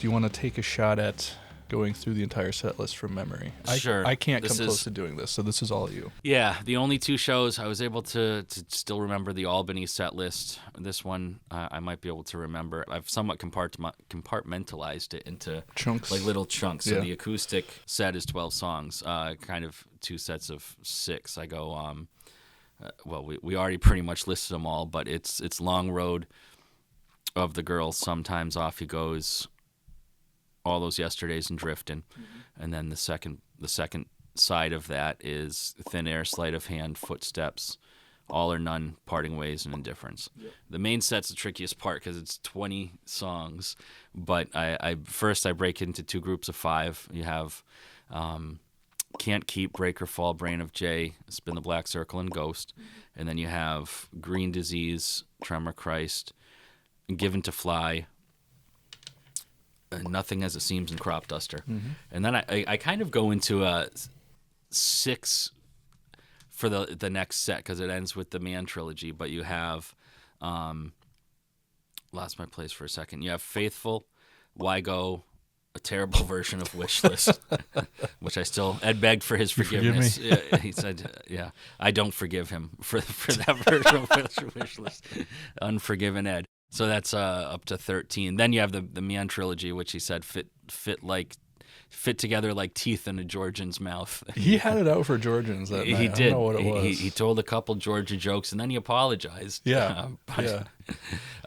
Do you want to take a shot at going through the entire set list from memory? Sure. I can't come close to doing this, so this is all you. Yeah, the only two shows I was able to still remember the Albany set list. This one I might be able to remember. I've somewhat compartmentalized it into Chunks. like little chunks. So Yeah. the acoustic set is 12 songs, kind of two sets of 6. I go, we already pretty much listed them all, but it's Long Road of the Girls, Sometimes Off He Goes, All Those Yesterdays and Driftin'. And then the second side of that is Thin Air, Sleight of Hand, Footsteps, All or None, Parting Ways, and Indifference. Yep. The main set's the trickiest part because it's 20 songs, but I break into 2 groups of 5. You have Can't Keep, Break or Fall, Brain of Jay, Spin the Black Circle, and Ghost. And then you have Green Disease, Tremor Christ, Given to Fly, Nothing As It Seems, and Crop Duster. And then I kind of go into a 6 for the next set because it ends with the Man trilogy. But you have lost my place for a second. You have Faithful, Why Go, a terrible version of Wish List, which Ed begged for his forgiveness. Yeah, he said, I don't forgive him for that version of Wish List. Unforgiven Ed. So that's up to 13. Then you have the Man trilogy, which he said fit together like teeth in a Georgian's mouth. He had it out for Georgians that night. He did. I don't know what it was. He told a couple Georgia jokes, and then he apologized. Yeah.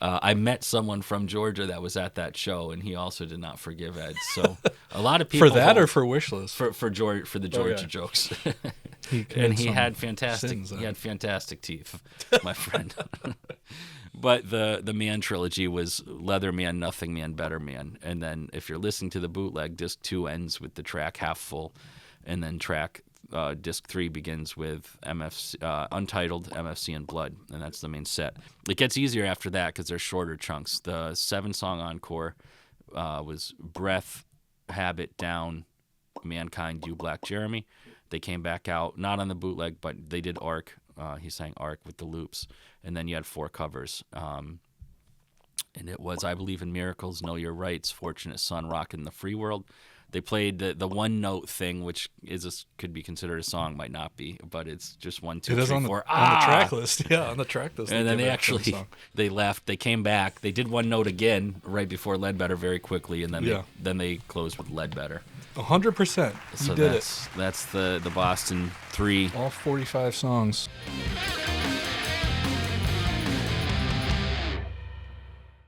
I met someone from Georgia that was at that show, and he also did not forgive Ed. So a lot of people for that or for Wish List? For the Georgia jokes. He had fantastic teeth, my friend. But the Man trilogy was Leather Man, Nothing Man, Better Man. And then if you're listening to the bootleg, disc 2 ends with the track Half Full. And then disc 3 begins with MFC, Untitled, MFC, and Blood. And that's the main set. It gets easier after that because they're shorter chunks. The 7-song encore was Breath, Habit, Down, Mankind, You, Black Jeremy. They came back out, not on the bootleg, but they did Arc. He sang Arc with the loops. And then you had 4 covers. And it was I Believe in Miracles, Know Your Rights, Fortunate Son, Rockin' the Free World. They played the one note thing, which could be considered a song, might not be, but it's just 1, 2, 3, 4. On the track list. Yeah, on the track list. And then they left. They came back. They did one note again right before Ledbetter very quickly, and then they closed with Ledbetter. 100%. So that's the Boston 3. All 45 songs.